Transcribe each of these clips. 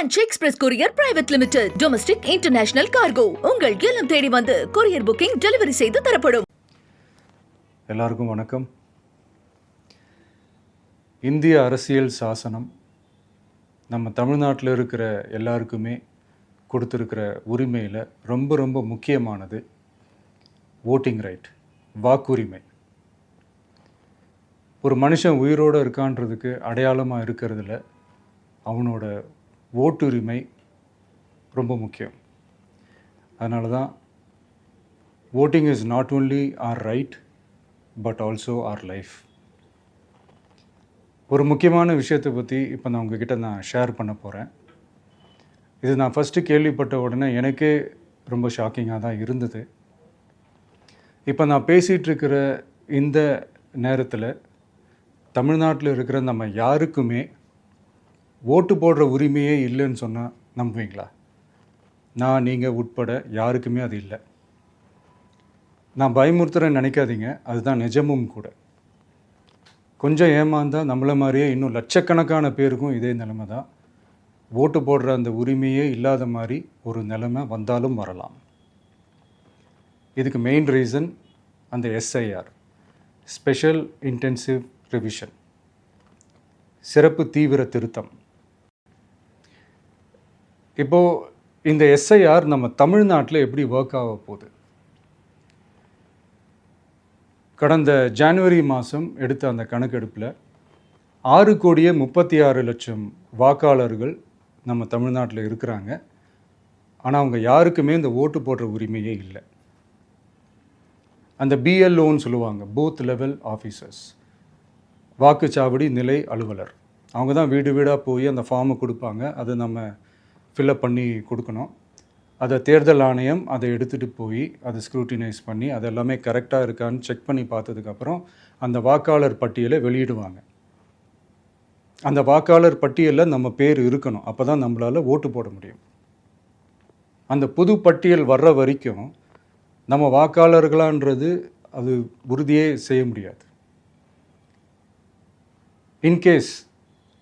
Ranch Express Courier Private Limited. Domestic International Cargo. உங்கள் இல்லம் தேடி வந்து courier booking delivery செய்து தரப்படும். எல்லாருக்கும் வணக்கம். இந்திய அரசியல் சாசனம் நம்ம தமிழ்நாட்டில் இருக்கிற எல்லாருக்குமே கொடுத்துருக்கிற உரிமையில் ரொம்ப முக்கியமானது ஓட்டிங் ரைட், வாக்குரிமை. ஒரு மனுஷன் உயிரோடு இருக்கான்றதுக்கு அடையாளமாக இருக்கிறதுல அவனோட ஓட்டுரிமை ரொம்ப முக்கியம். அதனால தான் voting is not only our right but also our life. ஒரு முக்கியமான விஷயத்தை பற்றி இப்போ நான் உங்ககிட்ட ஷேர் பண்ண போகிறேன். இது நான் ஃபஸ்ட்டு கேள்விப்பட்ட உடனே எனக்கே ரொம்ப ஷாக்கிங்காக தான் இருந்தது. இப்போ நான் பேசிகிட்ருக்கிற இந்த நேரத்தில் தமிழ்நாட்டில் இருக்கிற நம்ம யாருக்குமே ஓட்டு போடுற உரிமையே இல்லைன்னு சொன்னால் நம்புவீங்களா? நீங்கள் உட்பட யாருக்குமே அது இல்லை. நான் பயமுறுத்துறேன்னு நினைக்காதீங்க, அதுதான் நிஜமும் கூட. கொஞ்சம் ஏமாந்தால் நம்மளை மாதிரியே இன்னும் லட்சக்கணக்கான பேருக்கும் இதே நிலைமை தான். ஓட்டு போடுற அந்த உரிமையே இல்லாத மாதிரி ஒரு நிலைமை வந்தாலும் வரலாம். இதுக்கு மெயின் ரீசன் அந்த எஸ்ஐஆர், ஸ்பெஷல் இன்டென்சிவ் ரிவிஷன், சிறப்பு தீவிர திருத்தம். இப்போது இந்த எஸ்ஐஆர் நம்ம தமிழ்நாட்டில் எப்படி ஒர்க் ஆக போகுது? கடந்த ஜனவரி மாதம் எடுத்த அந்த கணக்கெடுப்பில் 6,36,00,000 வாக்காளர்கள் நம்ம தமிழ்நாட்டில் இருக்கிறாங்க. ஆனால் அவங்க யாருக்குமே இந்த ஓட்டு போடுற உரிமையே இல்லை. அந்த பிஎல்ஓன்னு சொல்லுவாங்க, பூத் லெவல் ஆஃபீஸர்ஸ், வாக்குச்சாவடி நிலை அலுவலர். அவங்க தான் வீடு வீடாக போய் அந்த ஃபார்மை கொடுப்பாங்க. அதை நம்ம ஃபில்அப் பண்ணி கொடுக்கணும். அதை தேர்தல் ஆணையம் அதை எடுத்துகிட்டு போய் அதை ஸ்க்ரூட்டினைஸ் பண்ணி அது எல்லாமே கரெக்டாக இருக்கான்னு செக் பண்ணி பார்த்ததுக்கப்புறம் அந்த வாக்காளர் பட்டியலை வெளியிடுவாங்க. அந்த வாக்காளர் பட்டியலில் நம்ம பேர் இருக்கணும், அப்போ தான் நம்மளால் ஓட்டு போட முடியும். அந்த புது பட்டியல் வர்ற வரைக்கும் நம்ம வாக்காளர்களான்றது அது உறுதியே செய்ய முடியாது. இன்கேஸ்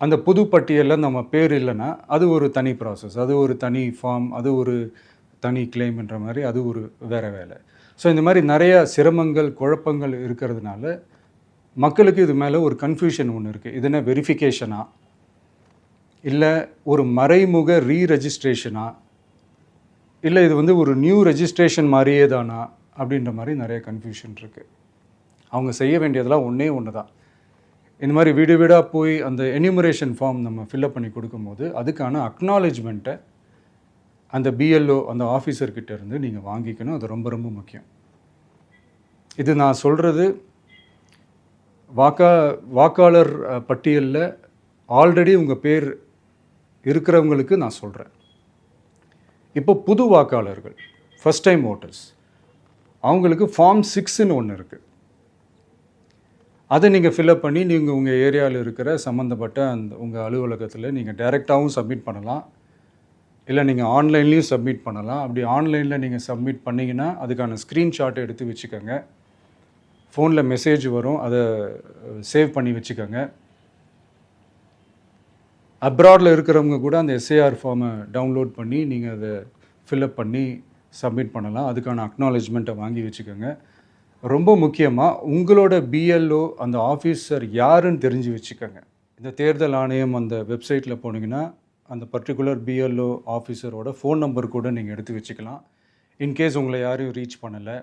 அந்த புது பட்டியலில் நம்ம பேர் இல்லைன்னா அது ஒரு தனி ப்ராசஸ், அது ஒரு தனி ஃபார்ம், அது ஒரு தனி கிளைம்ன்ற மாதிரி அது ஒரு வேறு வேலை. ஸோ இந்த மாதிரி நிறைய சிரமங்கள் குழப்பங்கள் இருக்கிறதுனால மக்களுக்கு இது மேலே ஒரு கன்ஃபியூஷன் ஒன்று இருக்குது. இது என்ன வெரிஃபிகேஷனா இல்லை ஒரு மறைமுக ரீரெஜிஸ்ட்ரேஷனா இல்லை இது வந்து ஒரு நியூ ரெஜிஸ்ட்ரேஷன் மாதிரியே தானா அப்படின்ற மாதிரி நிறைய கன்ஃபியூஷன் இருக்குது. அவங்க செய்ய வேண்டியதெல்லாம் ஒன்று தான். இந்த மாதிரி வீடு வீடாக போய் அந்த என்யூமரேஷன் ஃபார்ம் நம்ம ஃபில்அப் பண்ணி கொடுக்கும்போது அதுக்கான அக்னாலேஜ்மெண்ட்டை அந்த பிஎல்ஓ அந்த ஆஃபீஸர்கிட்ட இருந்து நீங்கள் வாங்கிக்கணும். அது ரொம்ப முக்கியம். இது நான் சொல்கிறது வாக்காளர் பட்டியலில் ஆல்ரெடி உங்கள் பேர் இருக்கிறவங்களுக்கு நான் சொல்கிறேன். இப்போ புது வாக்காளர்கள், ஃபஸ்ட் டைம் ஓட்டர்ஸ், அவங்களுக்கு ஃபார்ம் 6ன்னு ஒன்று இருக்குது. அதை நீங்கள் ஃபில்அப் பண்ணி நீங்கள் உங்கள் ஏரியாவில் இருக்கிற சம்மந்தப்பட்ட அந்த உங்கள் அலுவலகத்தில் நீங்கள் டைரெக்டாகவும் சப்மிட் பண்ணலாம், இல்லை நீங்கள் ஆன்லைன்லேயும் சப்மிட் பண்ணலாம். அப்படி ஆன்லைனில் நீங்கள் சப்மிட் பண்ணிங்கன்னா அதுக்கான ஸ்க்ரீன்ஷாட்டை எடுத்து வச்சுக்கோங்க. ஃபோனில் மெசேஜ் வரும், அதை சேவ் பண்ணி வச்சுக்கோங்க. அப்ராடில் இருக்கிறவங்க கூட அந்த எஸ்ஐஆர் ஃபார்மை டவுன்லோட் பண்ணி நீங்கள் அதை ஃபில்அப் பண்ணி சப்மிட் பண்ணலாம். அதுக்கான அக்னாலேஜ்மெண்ட்டை வாங்கி வச்சுக்கோங்க. ரொம்ப முக்கியமாக உங்களோட பிஎல்ஓ அந்த ஆஃபீஸர் யாருன்னு தெரிஞ்சு வச்சுக்கோங்க. இந்த தேர்தல் ஆணையம் அந்த வெப்சைட்டில் போனீங்கன்னா அந்த பர்டிகுலர் பிஎல்ஓ ஆஃபீஸரோட ஃபோன் நம்பர் கூட நீங்கள் எடுத்து வச்சுக்கலாம். இன்கேஸ் உங்களை யாரையும் ரீச் பண்ணலை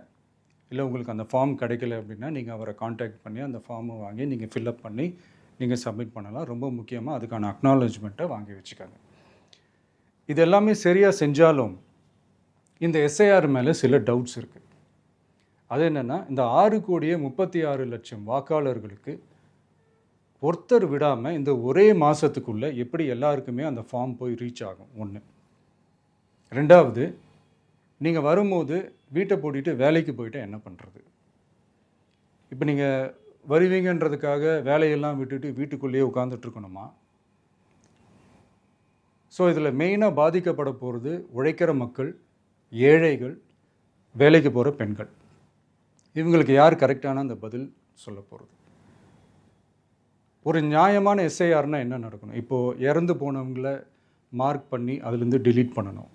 இல்லை உங்களுக்கு அந்த ஃபார்ம் கிடைக்கல அப்படின்னா நீங்கள் அவரை காண்டாக்ட் பண்ணி அந்த ஃபார்மை வாங்கி நீங்கள் ஃபில்அப் பண்ணி நீங்கள் சப்மிட் பண்ணலாம். ரொம்ப முக்கியமாக அதுக்கான அக்னாலேஜ்மெண்ட்டை வாங்கி வச்சுக்கோங்க. இது எல்லாமே சரியாக செஞ்சாலும் இந்த எஸ்ஐஆர் மேலே சில டவுட்ஸ் இருக்குது. அது என்னென்னா, இந்த 6,36,00,000 வாக்காளர்களுக்கு ஒருத்தர் விடாமல் இந்த ஒரே மாதத்துக்குள்ளே எப்படி எல்லாருக்குமே அந்த ஃபார்ம் போய் ரீச் ஆகும்? ஒன்று. ரெண்டாவது, நீங்கள் வரும்போது வீட்டை பூட்டிட்டு வேலைக்கு போயிட்டு என்ன பண்ணுறது? இப்போ நீங்கள் வருவீங்கன்றதுக்காக வேலையெல்லாம் விட்டுட்டு வீட்டுக்குள்ளேயே உட்காந்துட்ருக்கணுமா? ஸோ இதில் மெயினாக பாதிக்கப்பட போகிறது உழைக்கிற மக்கள், ஏழைகள், வேலைக்கு போகிற பெண்கள். இவங்களுக்கு யார் கரெக்டான அந்த பதில் சொல்ல போகிறது? ஒரு நியாயமான எஸ்ஐஆர்னால் என்ன நடக்கணும்? இப்போது இறந்து போனவங்கள மார்க் பண்ணி அதுலேருந்து delete பண்ணணும்.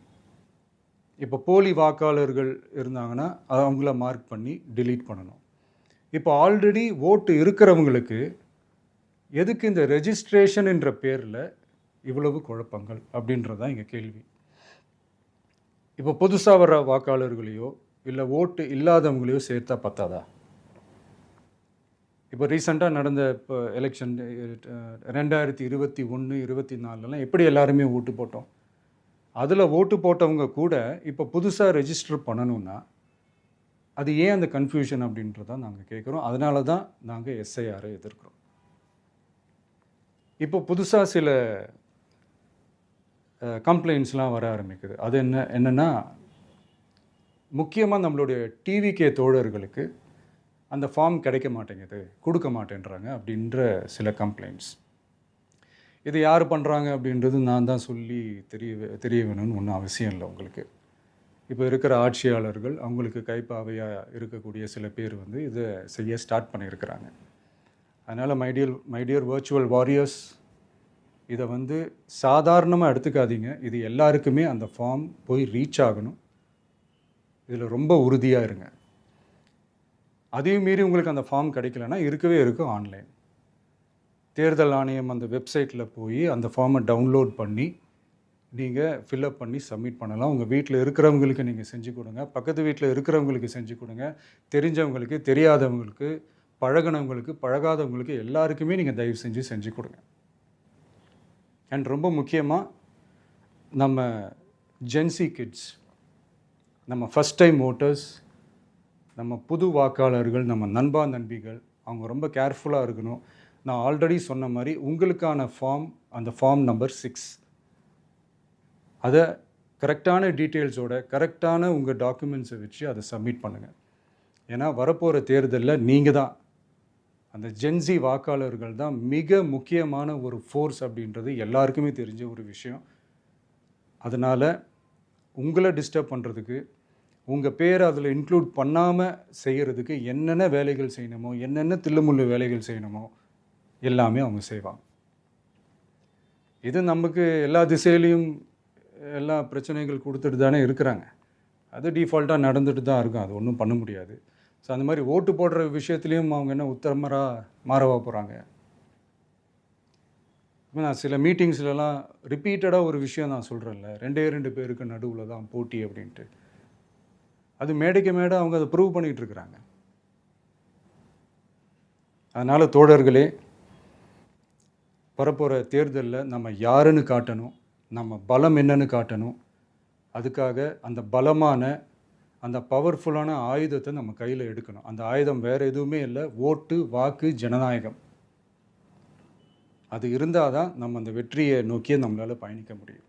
இப்போ போலி வாக்காளர்கள் இருந்தாங்கன்னா அவங்கள மார்க் பண்ணி delete பண்ணணும். இப்போ ஆல்ரெடி ஓட்டு இருக்கிறவங்களுக்கு எதுக்கு இந்த ரெஜிஸ்ட்ரேஷன் என்ற பேரில் இவ்வளவு குழப்பங்கள் அப்படின்றது தான் இங்கே கேள்வி. இப்போ புதுசாக வர வாக்காளர்களையோ இல்லை ஓட்டு இல்லாதவங்களையோ சேர்த்தா பத்தாதா? இப்போ ரீசெண்டாக நடந்த இப்போ எலெக்ஷன் 2021, 24 எப்படி எல்லாருமே ஓட்டு போட்டோம்? அதில் ஓட்டு போட்டவங்க கூட இப்போ புதுசாக ரெஜிஸ்டர் பண்ணணும்னா அது ஏன் அந்த கன்ஃபியூஷன் அப்படின்றதான் நாங்கள் கேட்குறோம். அதனால தான் நாங்கள் எஸ்ஐஆரை எதிர்க்கிறோம். இப்போ புதுசாக சில கம்ப்ளைண்ட்ஸ்லாம் வர ஆரம்பிக்குது. அது என்னென்னா முக்கியமாக நம்மளுடைய டிவிகே தோழர்களுக்கு அந்த ஃபார்ம் கிடைக்க மாட்டேங்குது, கொடுக்க மாட்டேன்றாங்க அப்படின்ற சில கம்ப்ளைண்ட்ஸ். இது யார் பண்ணுறாங்க அப்படின்றது நான் தான் சொல்லி தெரிய வேணும்னு ஒன்றும் அவசியம் இல்லை உங்களுக்கு. இப்போ இருக்கிற ஆட்சியாளர்கள் அவங்களுக்கு கைப்பாவையாக இருக்கக்கூடிய சில பேர் வந்து இதை செய்ய ஸ்டார்ட் பண்ணியிருக்கிறாங்க. அதனால் மைடியர் வர்ச்சுவல் வாரியர்ஸ், இதை வந்து சாதாரணமாக எடுத்துக்காதீங்க. இது எல்லாருக்குமே அந்த ஃபார்ம் போய் ரீச் ஆகணும். இதில் ரொம்ப உறுதியாக இருங்க. அதையும் மீறி உங்களுக்கு அந்த ஃபார்ம் கிடைக்கலன்னா இருக்கவே இருக்கும் ஆன்லைன். தேர்தல் ஆணையம் அந்த வெப்சைட்டில் போய் அந்த ஃபார்மை டவுன்லோட் பண்ணி நீங்கள் ஃபில்அப் பண்ணி சப்மிட் பண்ணலாம். உங்கள் வீட்டில் இருக்கிறவங்களுக்கு நீங்கள் செஞ்சு கொடுங்க, பக்கத்து வீட்டில் இருக்கிறவங்களுக்கு செஞ்சு கொடுங்க, தெரிஞ்சவங்களுக்கு, தெரியாதவங்களுக்கு, பழகினவங்களுக்கு, பழகாதவங்களுக்கு எல்லாருக்குமே நீங்கள் தயவு செஞ்சு கொடுங்க. அண்ட் ரொம்ப முக்கியமாக நம்ம ஜென்சி கிட்ஸ், நம்ம ஃபஸ்ட் டைம் ஓட்டர்ஸ், நம்ம புது வாக்காளர்கள், நம்ம நண்பா நண்பிகள், அவங்க ரொம்ப கேர்ஃபுல்லாக இருக்கணும். நான் ஆல்ரெடி சொன்ன மாதிரி உங்களுக்கான ஃபார்ம், அந்த ஃபார்ம் நம்பர் 6, அதை கரெக்டான டீட்டெயில்ஸோட கரெக்டான உங்கள் டாக்குமெண்ட்ஸை வச்சு அதை சப்மிட் பண்ணுங்கள். ஏன்னா வரப்போகிற தேர்தலில் நீங்கள் தான், அந்த ஜென்சி வாக்காளர்கள் தான் மிக முக்கியமான ஒரு ஃபோர்ஸ் அப்படின்றது எல்லாருக்குமே தெரிஞ்ச ஒரு விஷயம். அதனால் உங்களை டிஸ்டர்ப் பண்ணுறதுக்கு, உங்கள் பேரை அதில் இன்க்ளூட் பண்ணாமல் செய்கிறதுக்கு என்னென்ன வேலைகள் செய்யணுமோ, என்னென்ன தில்லுமுள்ளு வேலைகள் செய்யணுமோ எல்லாமே அவங்க செய்வாங்க. இது நமக்கு எல்லா திசையிலையும் எல்லா பிரச்சனைகள் கொடுத்துட்டு தானே இருக்கிறாங்க. அது டிஃபால்ட்டாக நடந்துட்டு தான் இருக்கும். அது ஒன்றும் பண்ண முடியாது. ஸோ அந்த மாதிரி ஓட்டு போடுற விஷயத்துலேயும் அவங்க என்ன மாறவா போகிறாங்க? இப்போ நான் சில மீட்டிங்ஸ்லலாம் ரிப்பீட்டடாக ஒரு விஷயம் நான் சொல்கிறேன்ல, 2 பேருக்கு நடுவில் தான் போட்டி அப்படின்ட்டு. அது மேடைக்கு மேடை அவங்க அதை ப்ரூவ் பண்ணிகிட்டு இருக்கிறாங்க. அதனால் தோழர்களே, வரப்போகிற தேர்தலில் நம்ம யாருன்னு காட்டணும், நம்ம பலம் என்னன்னு காட்டணும். அதுக்காக அந்த பலமான, அந்த பவர்ஃபுல்லான ஆயுதத்தை நம்ம கையில் எடுக்கணும். அந்த ஆயுதம் வேறு எதுவுமே இல்லை, ஓட்டு, வாக்கு, ஜனநாயகம். அது இருந்தால் தான் நம்ம அந்த வெற்றியை நோக்கியே நம்மளால் பயணிக்க முடியும்.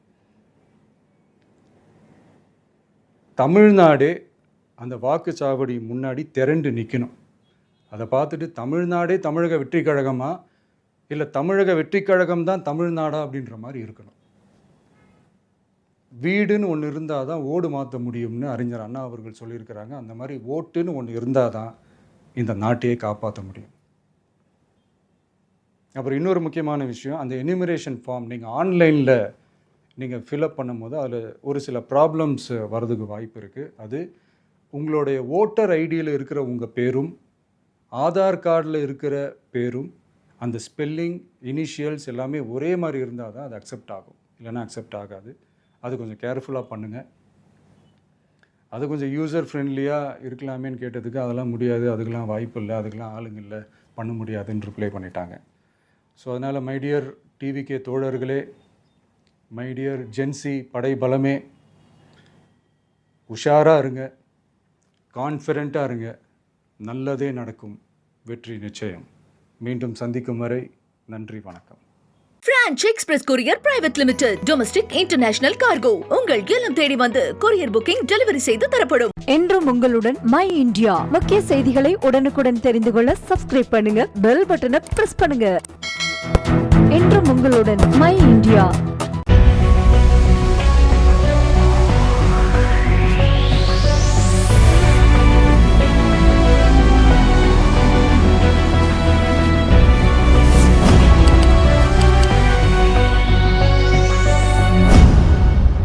தமிழ்நாடே அந்த வாக்குச்சாவடி முன்னாடி திரண்டு நிற்கணும். அதை பார்த்துட்டு தமிழ்நாடே தமிழக வெற்றி கழகமா இல்லை தமிழக வெற்றி கழகம் தான் தமிழ்நாடா அப்படின்ற மாதிரி இருக்கணும். வீடுன்னு ஒன்று இருந்தால் தான் ஓடு மாற்ற முடியும்னு அறிஞர் அண்ணா அவர்கள் சொல்லியிருக்கிறாங்க. அந்த மாதிரி ஓட்டுன்னு ஒன்று இருந்தால் தான் இந்த நாட்டையே காப்பாற்ற முடியும். அப்புறம் இன்னொரு முக்கியமான விஷயம், அந்த எனிமரேஷன் ஃபார்ம் நீங்கள் ஆன்லைனில் நீங்கள் ஃபில்அப் பண்ணும்போது அதில் ஒரு சில ப்ராப்ளம்ஸ் வர்றதுக்கு வாய்ப்பு இருக்குது. அது உங்களுடைய ஓட்டர் ஐடியில் இருக்கிற உங்கள் பேரும், ஆதார் கார்டில் இருக்கிற பேரும், அந்த ஸ்பெல்லிங், இனிஷியல்ஸ் எல்லாமே ஒரே மாதிரி இருந்தால் தான் அது அக்செப்ட் ஆகும், இல்லைன்னா அக்செப்ட் ஆகாது. அது கொஞ்சம் கேர்ஃபுல்லாக பண்ணுங்கள். அது கொஞ்சம் யூசர் ஃப்ரெண்ட்லியாக இருக்கலாமேன்னு கேட்டதுக்கு அதெல்லாம் முடியாது, அதுக்கெலாம் வாய்ப்பு இல்லை, அதுக்கெலாம் ஆளுங்க இல்லை, பண்ண முடியாதுன்னு ரிப்ளை பண்ணிட்டாங்க. ஸோ அதனால் மைடியர் டிவிகே தோழர்களே, மைடியர் ஜென்சி படை பலமே, உஷாராக இருங்க, கான்ஃபிடெண்ட்டாக இருங்க, நல்லதே நடக்கும், வெற்றி நிச்சயம். மீண்டும் சந்திக்கும் வரை நன்றி, வணக்கம். Branch express courier private limited, domestic international cargo உங்கள் இல்லம் தேடி வந்து கொரியர் புக்கிங் டெலிவரி செய்து தரப்படும். என்றும் உங்களுடன் மை இந்தியா. முக்கிய செய்திகளை உடனுக்குடன் தெரிந்து கொள்ள சப்ஸ்கிரைப் பண்ணுங்க, பெல் பட்டனை பிரஸ் பண்ணுங்க. என்றும் உங்களுடன் மை இந்தியா.